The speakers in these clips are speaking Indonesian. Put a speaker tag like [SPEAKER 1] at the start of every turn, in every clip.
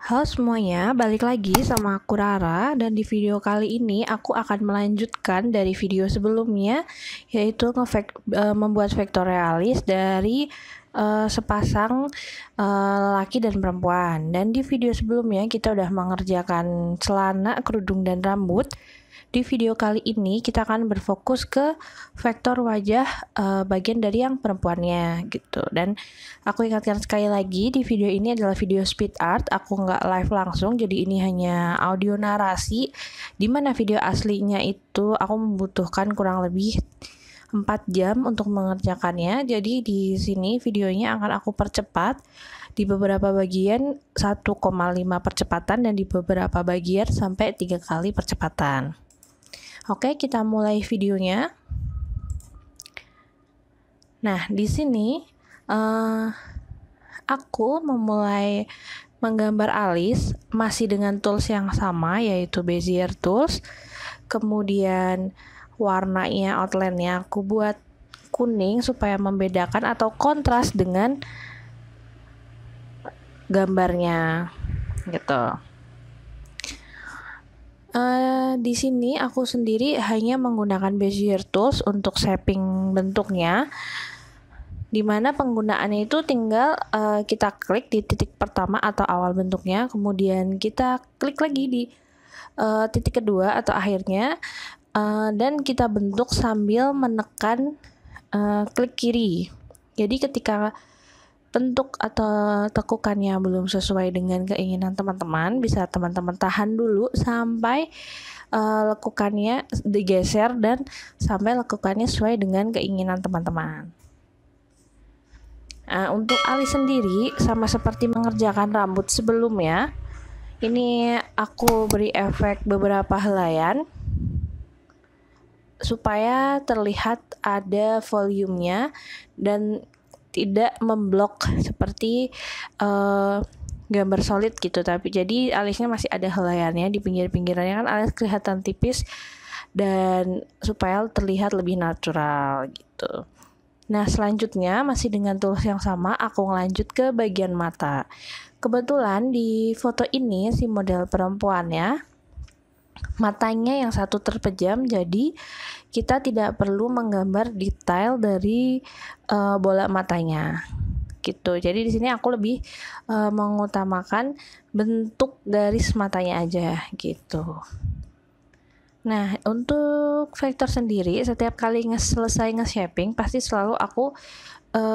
[SPEAKER 1] Halo semuanya, balik lagi sama aku Rara dan di video kali ini aku akan melanjutkan dari video sebelumnya, yaitu membuat vektorialis dari sepasang laki dan perempuan. Dan di video sebelumnya kita udah mengerjakan celana, kerudung, dan rambut. Di video kali ini kita akan berfokus ke vektor wajah bagian dari yang perempuannya gitu. Dan aku ingatkan sekali lagi, di video ini adalah video speed art, aku nggak live langsung, jadi ini hanya audio narasi, dimana video aslinya itu aku membutuhkan kurang lebih 4 jam untuk mengerjakannya. Jadi di sini videonya akan aku percepat di beberapa bagian 1,5 percepatan dan di beberapa bagian sampai 3 kali percepatan. Oke, kita mulai videonya. Nah, di sini aku memulai menggambar alis masih dengan tools yang sama, yaitu Bezier Tools. Kemudian warnanya, outline-nya aku buat kuning supaya membedakan atau kontras dengan gambarnya gitu. Di sini aku sendiri hanya menggunakan Bezier Tools untuk shaping bentuknya, dimana penggunaannya itu tinggal kita klik di titik pertama atau awal bentuknya, kemudian kita klik lagi di titik kedua atau akhirnya, dan kita bentuk sambil menekan klik kiri. Jadi ketika bentuk atau tekukannya belum sesuai dengan keinginan teman-teman, bisa teman-teman tahan dulu sampai lekukannya digeser dan sampai lekukannya sesuai dengan keinginan teman-teman. Untuk alis sendiri sama seperti mengerjakan rambut sebelumnya, ini aku beri efek beberapa helaian supaya terlihat ada volumenya dan tidak memblok seperti gambar solid gitu, tapi jadi alisnya masih ada helaiannya di pinggir-pinggirannya, kan alis kelihatan tipis dan supaya terlihat lebih natural gitu. Nah, selanjutnya masih dengan tools yang sama, aku lanjut ke bagian mata. Kebetulan di foto ini si model perempuannya matanya yang satu terpejam, jadi kita tidak perlu menggambar detail dari bola matanya gitu. Jadi di sini aku lebih mengutamakan bentuk garis matanya aja gitu. Nah, untuk vektor sendiri, setiap kali selesai nge-shaping pasti selalu aku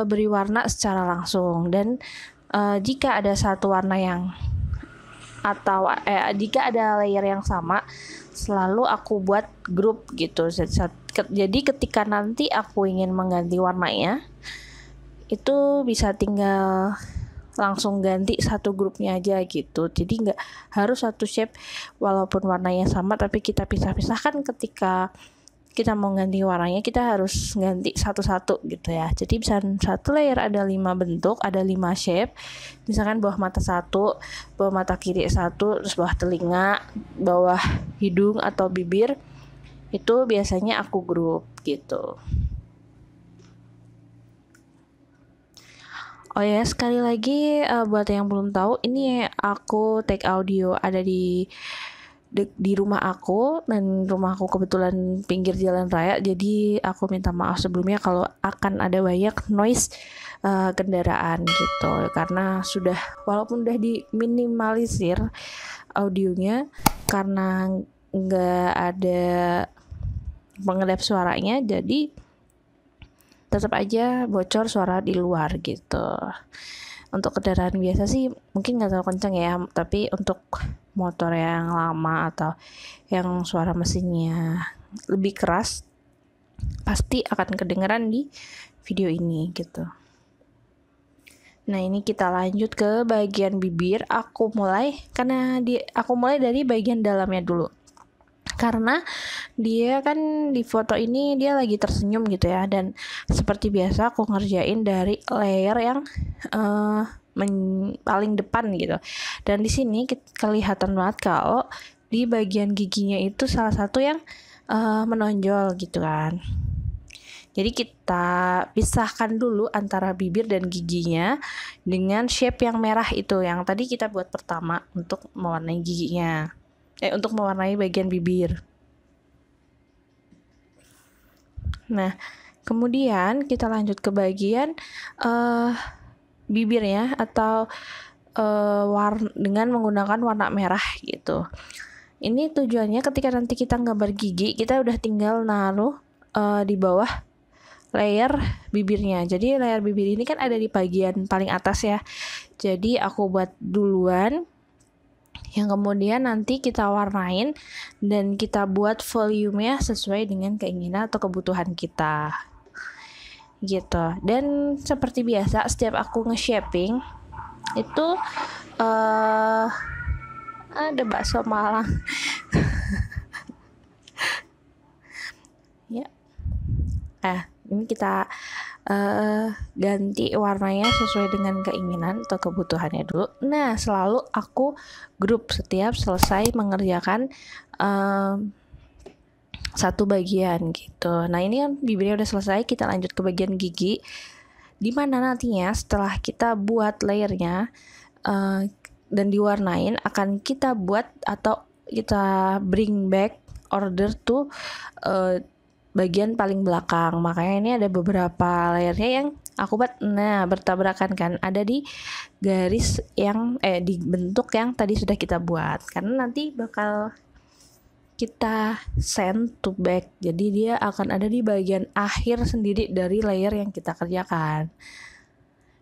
[SPEAKER 1] beri warna secara langsung, dan jika ada satu warna yang atau jika ada layer yang sama, selalu aku buat grup gitu. Jadi ketika nanti aku ingin mengganti warnanya, itu bisa tinggal langsung ganti satu grupnya aja gitu. Jadi nggak harus satu shape walaupun warnanya sama, tapi kita pisah-pisahkan ketika kita mau ganti warnanya, kita harus ganti satu-satu gitu ya. Jadi bisa satu layer ada 5 bentuk, ada 5 shape. Misalkan bawah mata 1, bawah mata kiri 1, terus bawah telinga, bawah hidung atau bibir. Itu biasanya aku grup gitu. Oh ya, sekali lagi buat yang belum tahu, ini aku take audio ada di rumah aku, dan rumah aku kebetulan pinggir jalan raya, jadi aku minta maaf sebelumnya kalau akan ada banyak noise kendaraan gitu, karena walaupun udah diminimalisir audionya karena nggak ada pengedap suaranya, jadi tetap aja bocor suara di luar gitu. Untuk kendaraan biasa sih mungkin nggak terlalu kencang ya, tapi untuk motor yang lama atau yang suara mesinnya lebih keras pasti akan kedengeran di video ini gitu. Nah, ini kita lanjut ke bagian bibir. Aku mulai dari bagian dalamnya dulu, karena dia kan di foto ini dia lagi tersenyum gitu ya, dan seperti biasa aku ngerjain dari layer yang paling depan gitu. Dan di sini kelihatan banget kalau di bagian giginya itu salah satu yang menonjol gitu kan. Jadi kita pisahkan dulu antara bibir dan giginya dengan shape yang merah itu yang tadi kita buat pertama untuk mewarnai giginya. Untuk mewarnai bagian bibir. Nah, kemudian kita lanjut ke bagian bibirnya atau dengan menggunakan warna merah gitu. Ini tujuannya ketika nanti kita gambar gigi, kita udah tinggal naruh di bawah layer bibirnya. Jadi layer bibir ini kan ada di bagian paling atas ya. Jadi aku buat duluan, yang kemudian nanti kita warnain dan kita buat volumenya sesuai dengan keinginan atau kebutuhan kita. Gitu. Dan seperti biasa setiap aku nge-shaping itu ada bakso Malang. Ya. Ini kita ganti warnanya sesuai dengan keinginan atau kebutuhannya dulu. Nah, selalu aku grup setiap selesai mengerjakan satu bagian gitu. Nah, ini kan bibirnya udah selesai, kita lanjut ke bagian gigi. Dimana nantinya setelah kita buat layernya dan diwarnain, akan kita buat atau kita bring back order to bagian paling belakang. Makanya ini ada beberapa layernya yang aku buat bertabrakan kan, ada di garis yang di bentuk yang tadi sudah kita buat, karena nanti bakal kita send to back, jadi dia akan ada di bagian akhir sendiri dari layer yang kita kerjakan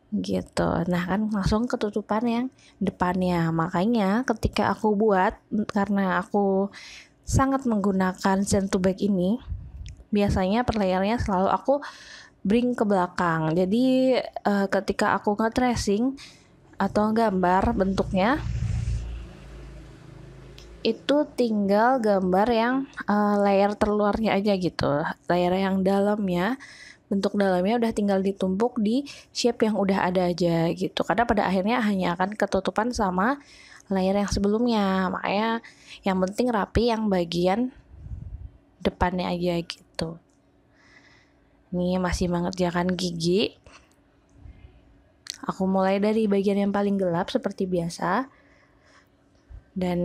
[SPEAKER 1] gitu. Nah kan langsung ketutupan yang depannya. Makanya ketika aku buat, karena aku sangat menggunakan send to back ini, biasanya per layernya selalu aku bring ke belakang. Jadi ketika aku nge-tracing atau gambar bentuknya, itu tinggal gambar yang layer terluarnya aja gitu. Layer yang dalamnya, bentuk dalamnya udah tinggal ditumpuk di shape yang udah ada aja gitu. Karena pada akhirnya hanya akan ketutupan sama layer yang sebelumnya. Makanya yang penting rapi yang bagian depannya aja gitu. Ini masih mengerjakan gigi. Aku mulai dari bagian yang paling gelap seperti biasa. Dan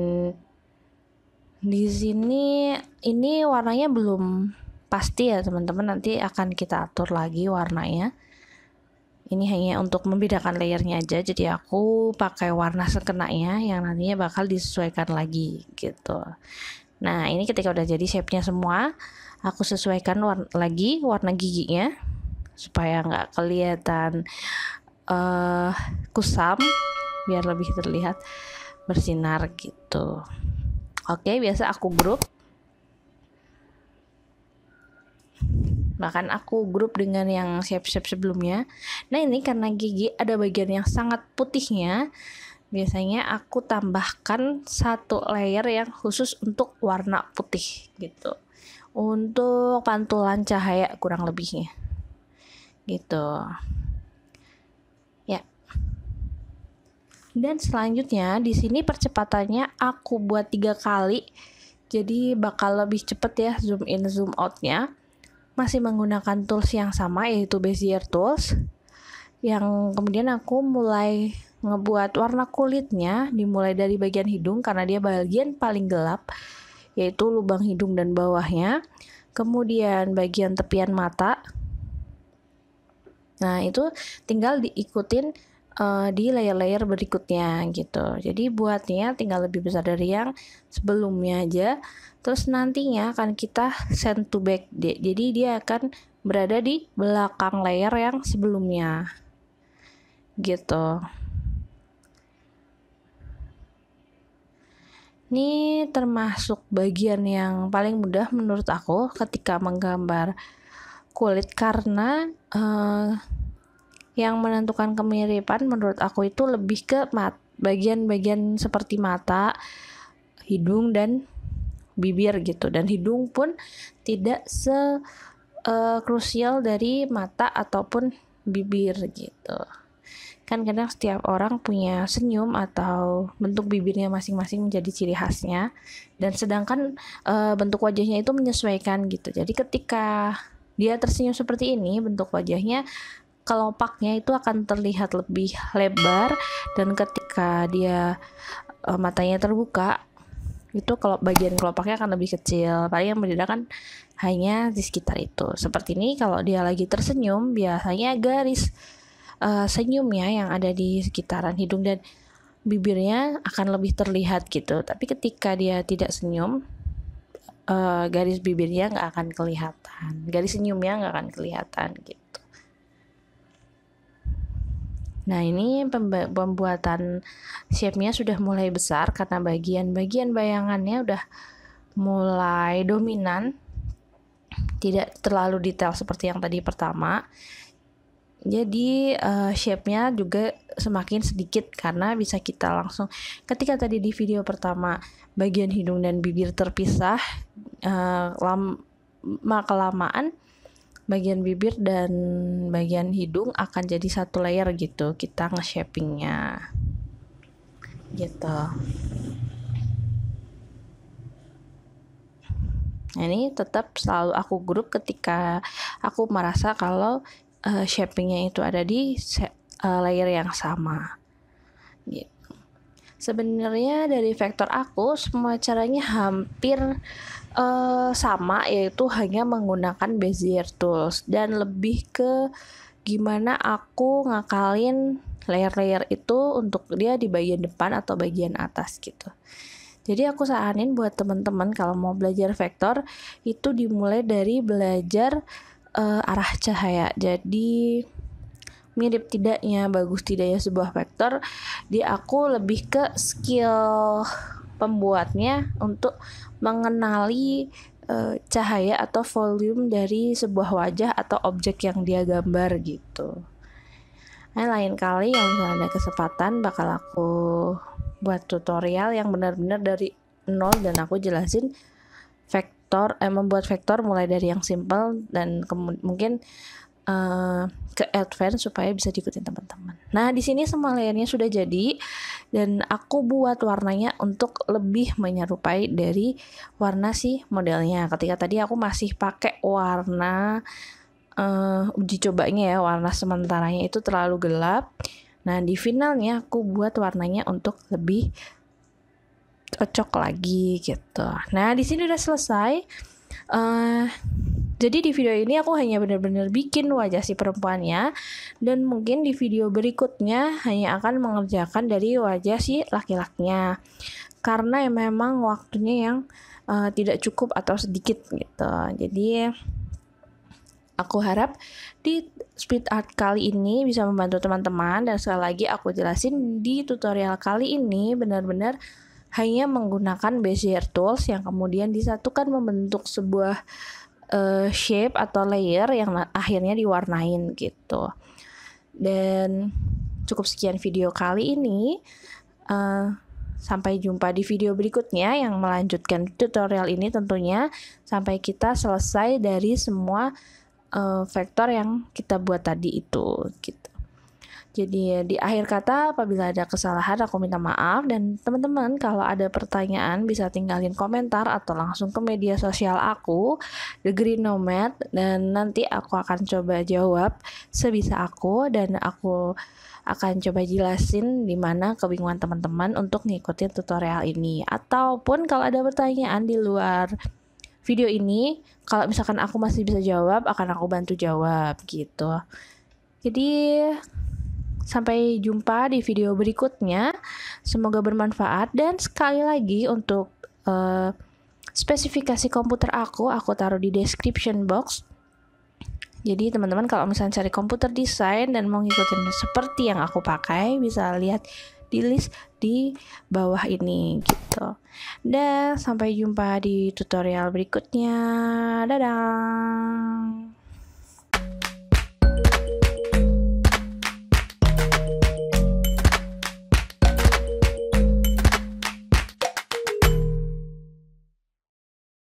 [SPEAKER 1] di sini ini warnanya belum pasti ya teman-teman, nanti akan kita atur lagi warnanya. Ini hanya untuk membedakan layernya aja, jadi aku pakai warna sekenanya yang nantinya bakal disesuaikan lagi gitu. Nah ini ketika udah jadi shape-nya semua, aku sesuaikan lagi warna giginya supaya nggak kelihatan kusam, biar lebih terlihat bersinar gitu. Oke, biasa aku grup. Bahkan aku grup dengan yang shape-shape sebelumnya. Nah ini karena gigi ada bagian yang sangat putihnya, biasanya aku tambahkan satu layer yang khusus untuk warna putih gitu, untuk pantulan cahaya kurang lebihnya gitu ya. Dan selanjutnya di sini percepatannya aku buat 3 kali, jadi bakal lebih cepet ya zoom in zoom outnya. Masih menggunakan tools yang sama, yaitu Bezier Tools, yang kemudian aku mulai ngebuat warna kulitnya dimulai dari bagian hidung karena dia bagian paling gelap, yaitu lubang hidung dan bawahnya. Kemudian bagian tepian mata. Nah itu tinggal diikutin di layer-layer berikutnya gitu. Jadi buatnya tinggal lebih besar dari yang sebelumnya aja. Terus nantinya akan kita send to back. Jadi dia akan berada di belakang layer yang sebelumnya gitu. Ini termasuk bagian yang paling mudah menurut aku ketika menggambar kulit, karena yang menentukan kemiripan menurut aku itu lebih ke bagian-bagian seperti mata, hidung, dan bibir gitu. Dan hidung pun tidak krusial dari mata ataupun bibir gitu. Kan kadang setiap orang punya senyum atau bentuk bibirnya masing-masing menjadi ciri khasnya, dan sedangkan bentuk wajahnya itu menyesuaikan gitu. Jadi ketika dia tersenyum seperti ini, bentuk wajahnya kelopaknya itu akan terlihat lebih lebar, dan ketika dia matanya terbuka itu kalau bagian kelopaknya akan lebih kecil. Paling yang membedakan hanya di sekitar itu. Seperti ini kalau dia lagi tersenyum, biasanya garis senyumnya yang ada di sekitaran hidung dan bibirnya akan lebih terlihat gitu. Tapi ketika dia tidak senyum, garis bibirnya nggak akan kelihatan, garis senyumnya nggak akan kelihatan gitu. Nah, ini pembuatan shape-nya sudah mulai besar karena bagian-bagian bayangannya udah mulai dominan, tidak terlalu detail seperti yang tadi pertama. Jadi shape-nya juga semakin sedikit karena bisa kita langsung, ketika tadi di video pertama bagian hidung dan bibir terpisah, lama-kelamaan bagian bibir dan bagian hidung akan jadi satu layer gitu, kita nge-shapingnya gitu. Nah, ini tetap selalu aku grup ketika aku merasa kalau shapingnya itu ada di layer yang sama gitu. Sebenarnya dari vektor aku semua caranya hampir sama, yaitu hanya menggunakan Bezier tools dan lebih ke gimana aku ngakalin layer-layer itu untuk dia di bagian depan atau bagian atas gitu. Jadi aku saranin buat teman-teman kalau mau belajar vektor itu dimulai dari belajar arah cahaya. Jadi mirip tidaknya, bagus tidaknya sebuah vektor, di aku lebih ke skill pembuatnya untuk mengenali cahaya atau volume dari sebuah wajah atau objek yang dia gambar gitu. Nah, lain kali yang misalnya ada kesempatan bakal aku buat tutorial yang benar-benar dari nol dan aku jelasin vektor, membuat vektor mulai dari yang simple dan mungkin ke advance supaya bisa diikutin teman-teman. Nah, di sini semua layernya sudah jadi dan aku buat warnanya untuk lebih menyerupai dari warna si modelnya. Ketika tadi aku masih pakai warna uji cobanya ya, warna sementaranya itu terlalu gelap. Nah, di finalnya aku buat warnanya untuk lebih cocok lagi gitu. Nah, di sini udah selesai. Jadi di video ini aku hanya benar-benar bikin wajah si perempuannya, dan mungkin di video berikutnya hanya akan mengerjakan dari wajah si laki-lakinya karena memang waktunya yang tidak cukup atau sedikit gitu. Jadi aku harap di speed art kali ini bisa membantu teman-teman, dan sekali lagi aku jelasin di tutorial kali ini benar-benar hanya menggunakan Bezier tools yang kemudian disatukan membentuk sebuah shape atau layer yang akhirnya diwarnain gitu. Dan cukup sekian video kali ini. Sampai jumpa di video berikutnya yang melanjutkan tutorial ini tentunya sampai kita selesai dari semua vektor yang kita buat tadi itu gitu. Jadi di akhir kata, apabila ada kesalahan aku minta maaf, dan teman-teman kalau ada pertanyaan bisa tinggalin komentar atau langsung ke media sosial aku, The Green Nomad, dan nanti aku akan coba jawab sebisa aku, dan aku akan coba jelasin di mana kebingungan teman-teman untuk ngikutin tutorial ini. Ataupun kalau ada pertanyaan di luar video ini, kalau misalkan aku masih bisa jawab, akan aku bantu jawab gitu. Jadi sampai jumpa di video berikutnya. Semoga bermanfaat, dan sekali lagi untuk spesifikasi komputer aku taruh di description box. Jadi teman-teman kalau misalnya cari komputer desain dan mau ngikutin seperti yang aku pakai, bisa lihat di list di bawah ini gitu. Dan sampai jumpa di tutorial berikutnya. Dadah.